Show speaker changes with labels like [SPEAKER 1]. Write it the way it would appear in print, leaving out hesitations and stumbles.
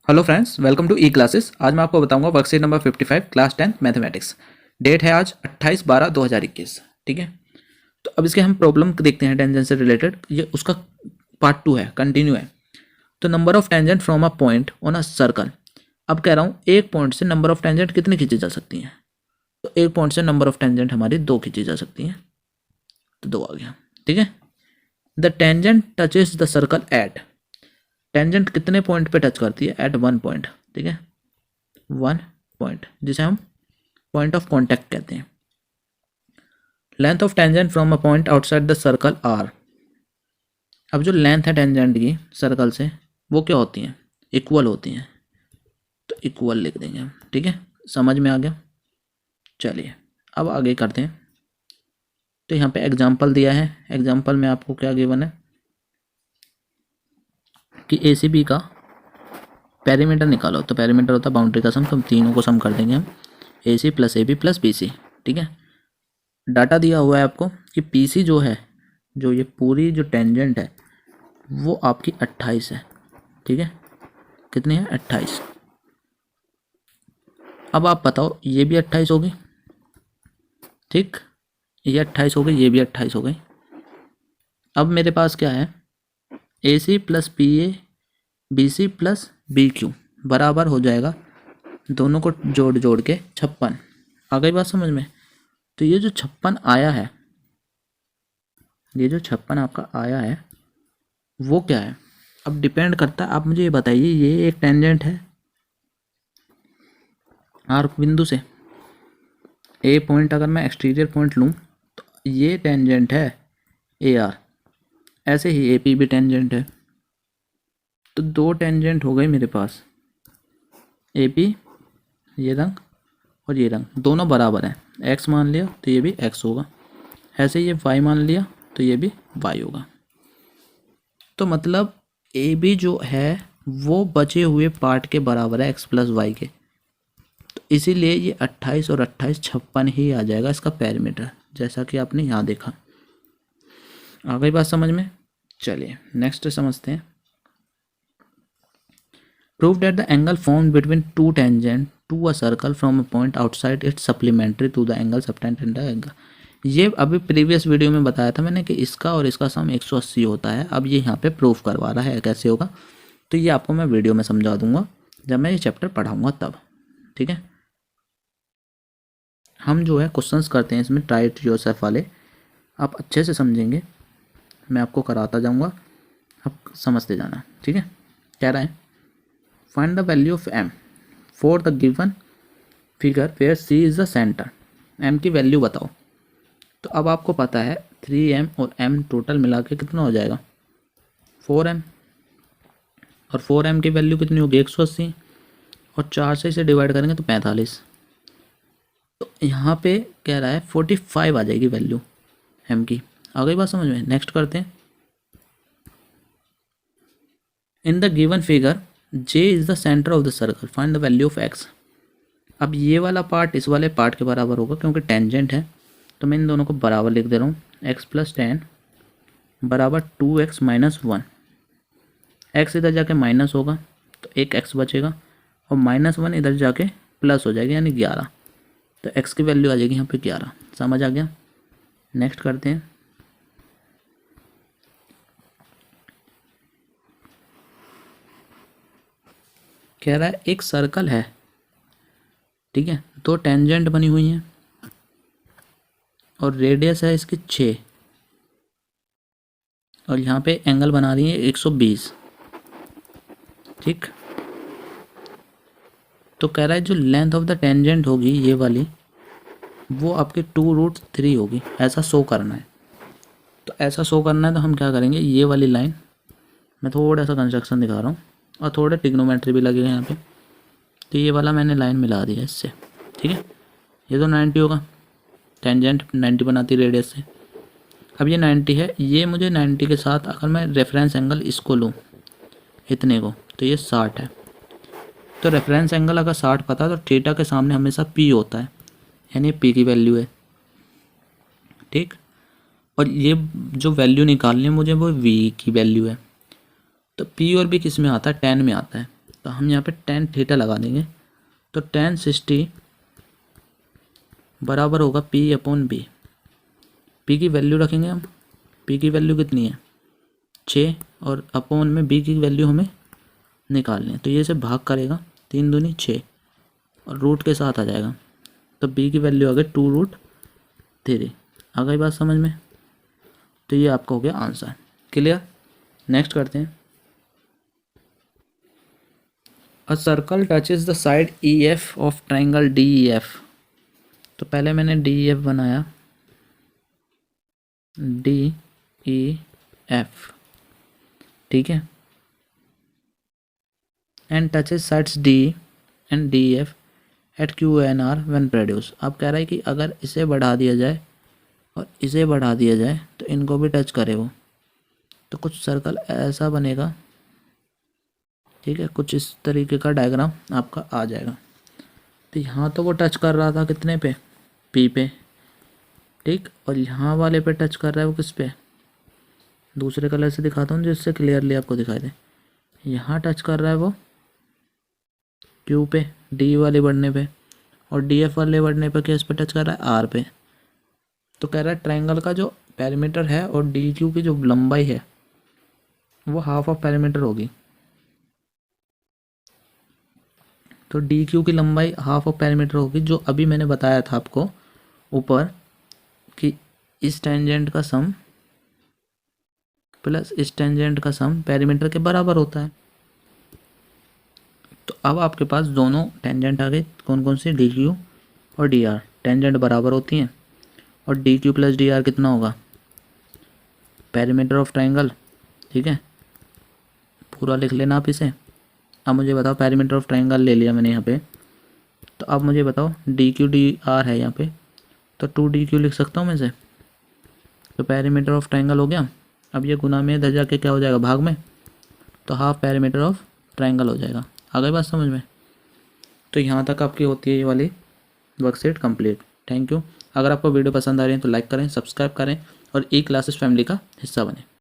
[SPEAKER 1] Hello friends, welcome to E classes. आज मैं आपको बताऊंगा worksheet number 55 class 10 mathematics. Date है आज 28/12/2021। ठीक है, तो अब इसके हम प्रॉब्लम देखते हैं टेंजेंट से रिलेटेड। ये उसका पार्ट 2 है, कंटिन्यू है। तो number of tangent from a point on a circle. अब कह रहा हूँ एक पॉइंट से नंबर ऑफ टेंजेंट कितनी खींची जा सकती हैं। तो एक पॉइंट से नंबर ऑफ टेंजेंट हमारी 2 खींची जा सकती हैं, तो 2 आ गया। ठीक है, the tangent touches the circle at. Tangent कितने पॉइंट पे टच करती है? At 1 point. ठीक है, 1 पॉइंट, जिसे हम पॉइंट ऑफ कॉन्टैक्ट कहते हैं। Length of tangent from a point outside the circle are. अब जो लेंथ है टेंजेंट की सर्कल से, वो क्या होती हैं? इक्वल होती हैं, तो इक्वल लिख देंगे हम। ठीक है, समझ में आ गया। चलिए अब आगे करते हैं। तो यहाँ पे एग्जाम्पल दिया है। एग्जाम्पल में आपको क्या गिवन है कि ए सी बी का पेरीमीटर निकालो। तो पेरीमीटर होता है बाउंड्री का सम, तो हम तीनों को सम कर देंगे हम, A C plus A B plus B C. ठीक है, डाटा दिया हुआ है आपको कि पी सी जो है, जो ये पूरी जो टेंजेंट है, वो आपकी 28 है। ठीक है, कितनी है? 28। अब आप बताओ, ये भी 28 होगी। ठीक, ये 28 हो गई, ये भी 28 हो गई। अब मेरे पास क्या है? A C plus P A B C plus B Q बराबर हो जाएगा, दोनों को जोड़ जोड़ के 56। आ गई बात समझ में? तो ये जो 56 आया है, ये जो 56 आपका आया है, वो क्या है? अब डिपेंड करता है, आप मुझे ये बताइए, ये एक टेंजेंट है आर बिंदु से, ए पॉइंट अगर मैं एक्सटीरियर पॉइंट लूँ तो ये टेंजेंट है ए आर। ऐसे ही ए पी भी टेंजेंट है। तो 2 टेंजेंट हो गए मेरे पास, ए पी, ये रंग और ये रंग, दोनों बराबर हैं। एक्स मान लिया तो ये भी एक्स होगा, ऐसे ये वाई मान लिया तो ये भी वाई होगा। तो मतलब ए बी जो है वो बचे हुए पार्ट के बराबर है, एक्स प्लस वाई के। तो इसीलिए ये 28 और 28 56 ही आ जाएगा इसका पेरीमीटर, जैसा कि आपने यहाँ देखा। आ गई बात समझ में? चलिए नेक्स्ट समझते हैं। Prove that the angle form between two tangent to a circle from a point outside its supplementary to the angle subtended in the angle. ये अभी प्रीवियस वीडियो में बताया था मैंने कि इसका और इसका सम 180 होता है। अब ये यहाँ पे प्रूफ करवा रहा है, कैसे होगा तो ये आपको मैं वीडियो में समझा दूंगा जब मैं ये चैप्टर पढ़ाऊंगा तब। ठीक है, हम जो है क्वेश्चंस करते हैं इसमें ट्राई इट योरसेल्फ वाले, आप अच्छे से समझेंगे, मैं आपको कराता जाऊंगा, आप समझते जाना। ठीक है, कह रहा है find the value of M for the given figure where C is the centre. M की वैल्यू बताओ। तो अब आपको पता है 3m और m टोटल मिला के कितना हो जाएगा? 4m। और 4m की वैल्यू कितनी होगी? 180, और 4 से इसे डिवाइड करेंगे तो 45। तो यहाँ पे कह रहा है 45 आ जाएगी वैल्यू m की। आ गई बात समझ में? नेक्स्ट करते हैं। In the given figure j is the centre of the circle, find the value of x। अब ये वाला पार्ट इस वाले पार्ट के बराबर होगा क्योंकि टेंजेंट है, तो मैं इन दोनों को बराबर लिख दे रहा हूँ। x प्लस 10 बराबर 2x माइनस 1। x इधर जाके माइनस होगा तो एक x बचेगा, और -1 इधर जाके प्लस हो जाएगा, यानी 11। तो x की वैल्यू आ जाएगी यहाँ पे 11। समझ आ गया? नेक्स्ट करते हैं। कह रहा है एक सर्कल है, ठीक है, 2 टेंजेंट बनी हुई हैं और रेडियस है इसकी 6, और यहाँ पे एंगल बना रही है 120। ठीक, तो कह रहा है जो लेंथ ऑफ द टेंजेंट होगी ये वाली, वो आपके 2√3 होगी। ऐसा शो करना है। तो ऐसा शो करना है तो हम क्या करेंगे, ये वाली लाइन, मैं थोड़ा सा कंस्ट्रक्शन दिखा रहा हूँ और थोड़ा टिग्नोमेट्री भी लगेगा यहाँ पे। तो ये वाला मैंने लाइन मिला दी है इससे। ठीक है, ये तो 90 होगा, टेंजेंट 90 बनाती रेडियस से। अब ये 90 है, ये मुझे 90 के साथ अगर मैं रेफरेंस एंगल इसको लूँ इतने को, तो ये 60 है। तो रेफरेंस एंगल अगर 60 पता है तो थीटा के सामने हमेशा पी होता है, यानी पी की वैल्यू है। ठीक, और ये जो वैल्यू निकालनी है मुझे वो वी की वैल्यू है। तो पी और बी किस में आता है? 10 में आता है। तो हम यहाँ पे टेन थीटा लगा देंगे। तो टेन 60 बराबर होगा पी अपॉन बी। पी की वैल्यू रखेंगे हम, पी की वैल्यू कितनी है 6 और अपॉन में बी की वैल्यू हमें निकालनी है। तो ये से भाग करेगा 3 दूनी 6 और रूट के साथ आ जाएगा। तो बी की वैल्यू आ गई 2√3। आ गई बात समझ में? तो ये आपका हो गया आंसर। क्लियर? नेक्स्ट करते हैं। A circle touches the side E F of triangle D E F. तो पहले मैंने डी ई एफ बनाया, डी ई एफ, ठीक है, and touches sides D and D F at Q N R when produce. अब कह रहा है कि अगर इसे बढ़ा दिया जाए और इसे बढ़ा दिया जाए तो इनको भी टच करे वो, तो कुछ सर्कल ऐसा बनेगा, ठीक है, कुछ इस तरीके का डायग्राम आपका आ जाएगा। तो यहाँ तो वो टच कर रहा था कितने पे, पी पे, ठीक, और यहाँ वाले पे टच कर रहा है वो किस पे, दूसरे कलर से दिखाता हूँ जिससे क्लियरली आपको दिखाई दे। यहाँ टच कर रहा है वो क्यू पे, डी वाले बढ़ने पे, और डी एफ वाले बढ़ने पे किस पे टच कर रहा है, आर पे। तो कह रहा है ट्रायंगल का जो पेरीमीटर है और डी क्यू की जो लंबाई है वो हाफ ऑफ पेरीमीटर होगी। तो डी क्यू की लंबाई हाफ ऑफ पेरीमीटर होगी, जो अभी मैंने बताया था आपको ऊपर कि इस टेंजेंट का सम प्लस इस टेंजेंट का सम पेरीमीटर के बराबर होता है। तो अब आपके पास दोनों टेंजेंट आ गए, कौन कौन सी, डी क्यू और डी आर। टेंजेंट बराबर होती हैं और D Q plus D R कितना होगा, पेरीमीटर ऑफ ट्रायंगल, ठीक है, पूरा लिख लेना आप इसे। अब मुझे बताओ, पेरीमीटर ऑफ ट्रायंगल ले लिया मैंने यहाँ पे, तो अब मुझे बताओ डी क्यू डी आर है यहाँ पे, तो 2 DQ लिख सकता हूँ मैं इसे। तो पेरीमीटर ऑफ ट्रायंगल हो गया। अब ये गुना में इधर जाके क्या हो जाएगा, भाग में, तो हाफ पेरीमीटर ऑफ ट्रायंगल हो जाएगा। आ गई बात समझ में? तो यहाँ तक आपकी होती है ये वाली वर्कशीट कंप्लीट। Thank you. अगर आपको वीडियो पसंद आ रही है तो लाइक करें, सब्सक्राइब करें और ई क्लासेस फैमिली का हिस्सा बनें।